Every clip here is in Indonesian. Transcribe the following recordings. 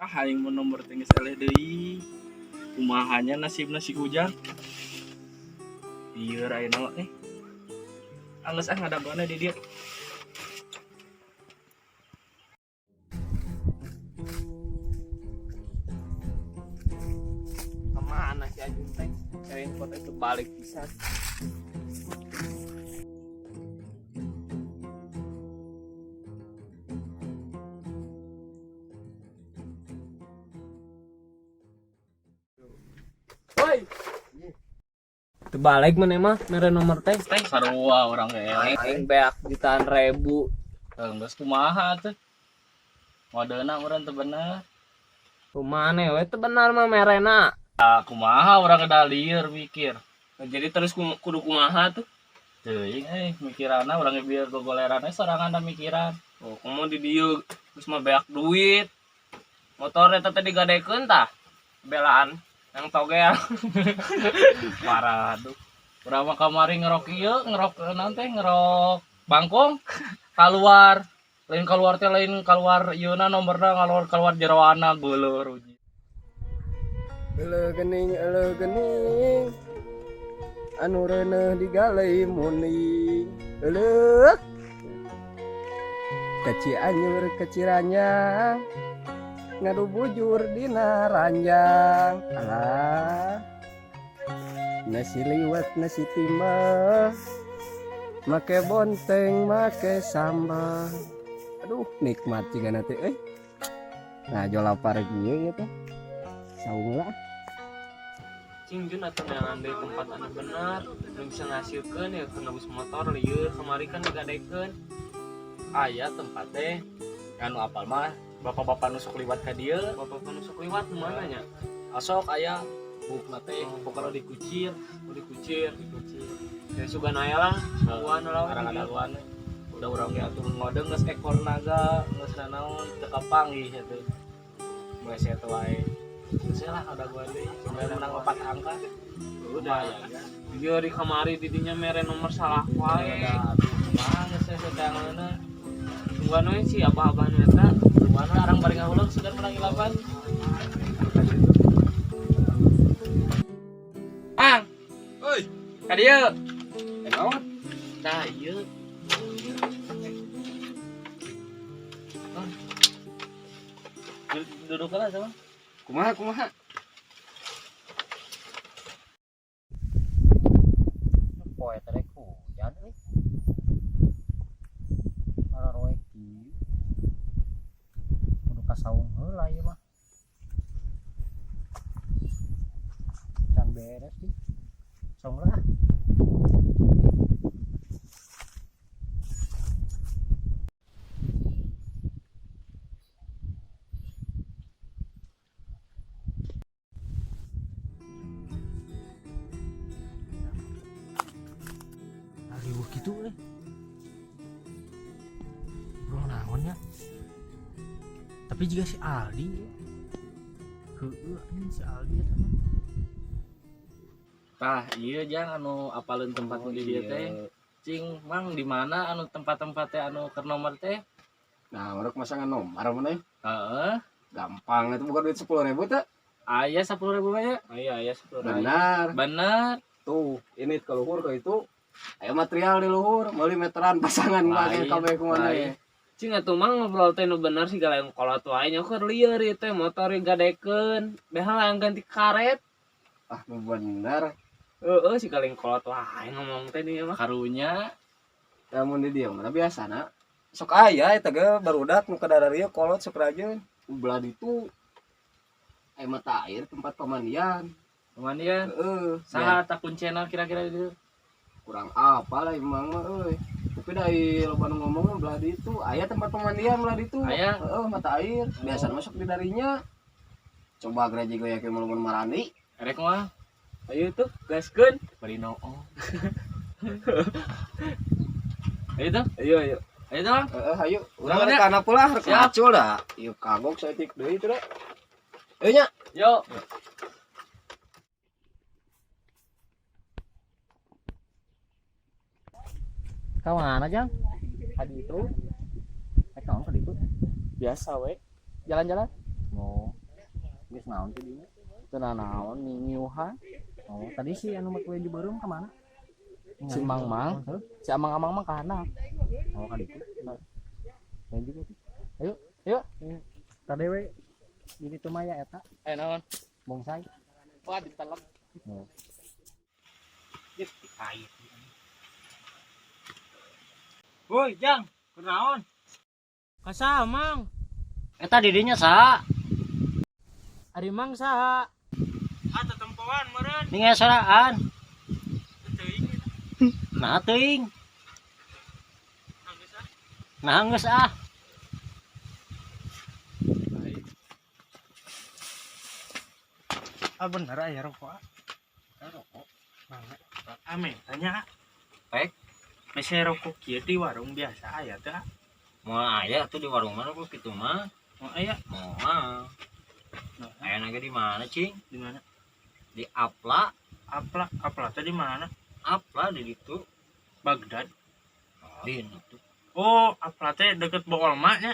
Aing mau nomor tinggi eleh deui. Kumahanya nasibna si Ujang. Ieu raina nih. Anggeus ngadagona di dieu. Kemana si Ajun teh? Cariin foto itu balik pisan. Woi. Terbalik mana mah mere nomor teh. Teh sarua orang ge. Aing beak jutaan ribu. Geus kumaha teh? Modelna urang teu bener. Kumane we teu benar mah merena. Kumaha urang kada lieur mikir. Jadi terus kudu kumaha tuh? Teuing mikiranna urang ge biar gogoleranna sorangan mikiran. Oh, komo di dieu terus mah beak duit. Motor eta teh digadekeun tah? Belaan yang togel. Parah aduh. Urang mah kamari ngerok ieu, ngerok naon teh ngerok bangkong keluar. Lain keluar teh lain keluar ieuna nomorna keluar jeroana geuleur uji. Ele gening anu reuneuh digalei muning eleuk keciranyang ngadu bujur dina ranjang alah nasi liwet nasi timah make bonteng make sambal aduh nikmat juga nanti nah jo lapar gie gitu saung lah Cing Jun atau yang di tempat anu benar nu bisa ngasilkeun ya keur nebus motor lieur kamari kan digadekeun. Aya tempat teh anu apal mah bapak-bapak nu sok liwat ka dieu. Bapak nusuk liwat di mana nya? Asok aya bukna teh pokona dikucir. Dikucir. Ya sugan aya lah, buan lah Arang ada luan. Udah urang ge atur ngodeng geus ekor naga, geus nanaon teu kapanggih atuh. Mese teh wae. Geus lah ada gua deui, cuma menang 4 angka. Udah ya. Dia di kamari didinya mere nomor salah wae. Aduh, kumaha geus saya sedangeuna. Tungguan we si abah-abah nu eta. Mana arang bari ngahuleng sugan menang 8. Ang. oi Ka dieu. naon Tah ieu. Duduk lah sama. kumaha Poe teh hujan euy. Araroe kieu. Kudu kasaung heula ieu mah. Can beres sih. Saung lah. Ribuh gitu bro naonnya tapi juga si Aldi heueuh ini si Aldi eta mah Tah ieu jang anu apaleun tempat nu di dieu teh. Cing mang di mana anu tempat-tempat teh anu keur nomor teh? nah urang masangan nomor mana Heeh. gampang itu bukan duit 10.000 teh Aya 10.000 aya. aya 10 benar Bener. tuh ini ke luhur ke itu ayo material di luhur meuli meteran pasangan pakai Lain, kabeh kumana lain. ya cing atuh mang ngobrol teh nu bener sih galeng kolot wae nya keur lieur ieu teh motor gadekeun behal yang ganti karet ah nu bener heeh si galeng kolot wae ngomong teh ieu mah Karunya namun di dia mana biasana sok aya eta ge barudak nu kadararia kolot sok rajeun ubelah itu aya mata air tempat pemandian kemudian heeh saha tak kuncena kira-kira di dieu? kurang apa lah emang mah euy tapi dari loba nu ngomong belah di itu aya tempat pemandian belah di itu Aya? mata air biasa masuk di darinya coba gereja gue yakin mau marani Erek mah ayo tuh gaskeun bari noo. ayo tuh ayo Ayo dong. ayo Urang urang nya. kana pula rek Siap. macul dah ieu kagok saeutik deui teh euy nya Yo. Kemana Jang? Tadi itu naon tadi itu? Biasa we. Jalan-jalan? Oh, geus naon teh dinya? Teu naon nyiuhan. Oh, tadi si anu make di Beureum ka mana? Si Mang Mang, si Amang-amang mah kana. Oh, ka ditu. Saya juga. Ayo, ayo. Tadi we di ditu mah ya eta Ayo naon? bongsai. Wah, ditelep. Oh. Woi, Jang, kunaon? Kasaha, Mang? Eta didinya sa. Ari Mang saha? Ah, tetempoan meureun. Ninga soraan. Teuing. Nah teuing. Nangis ah. Nah geus ah. Ah bener aya rokok. Rokok. Banget. Ame tanya. Pek. Mese rokok kieu di warung biasa aya teh. Moal aya tuh di warung mana kok kitu mah? Oh aya. Moal. Nah, Aya nage di mana, Cing? di mana? Di Apla. Apla teh di mana? Apla di ditu. Baghdad. Lain atuh. Oh, Apla teh deket Boolma nya.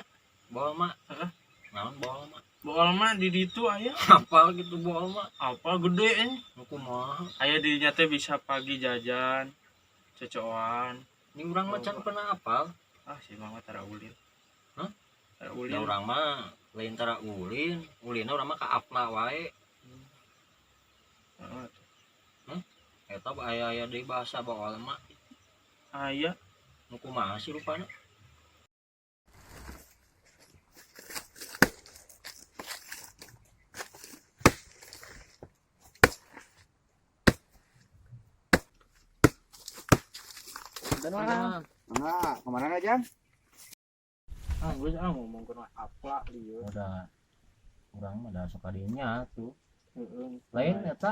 Bawa mak. Heeh. Naon bawa mak? Boolma di ditu aya. Apal gitu bawa mak. Apa gede nya. Aku mah. Aya dinya teh bisa pagi jajan, cocokan. Ini urang mah can pernah apal. Ah, si mama tara ulin. Hah? Tara Da ulin. urang mah lain tara ulin. Ulinna urang mah ka Apla wae. Heeh. Eta aya deui bahasa bawa mah. Aya. Nu kumaha sih rupana? Dan mana? Nah, kemana aja? Ah, geus ngomong ke Apla lieu. Udah urang mah da sok kadinya tuh. Heeh. Lain eta.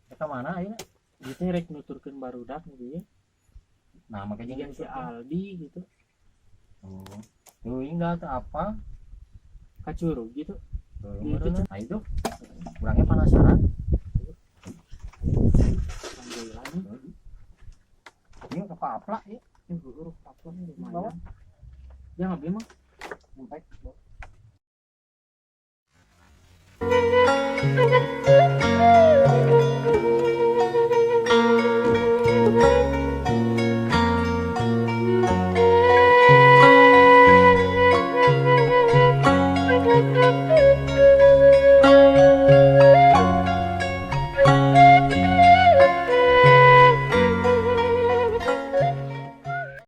Eta mana ayeuna? Ieu teh rek nuturkeun barudak nu dieu. Nah, makanya Jeung si Aldi gitu. Oh. Tuh enggak tuh apa? Kacurug gitu. Tuh, Itu, nah itu. Kurangnya penasaran. Panggil lagi. Ini ke Apla ya. Huruf Apla nih Bawa. lumayan. Jangan beli mah. Sampai.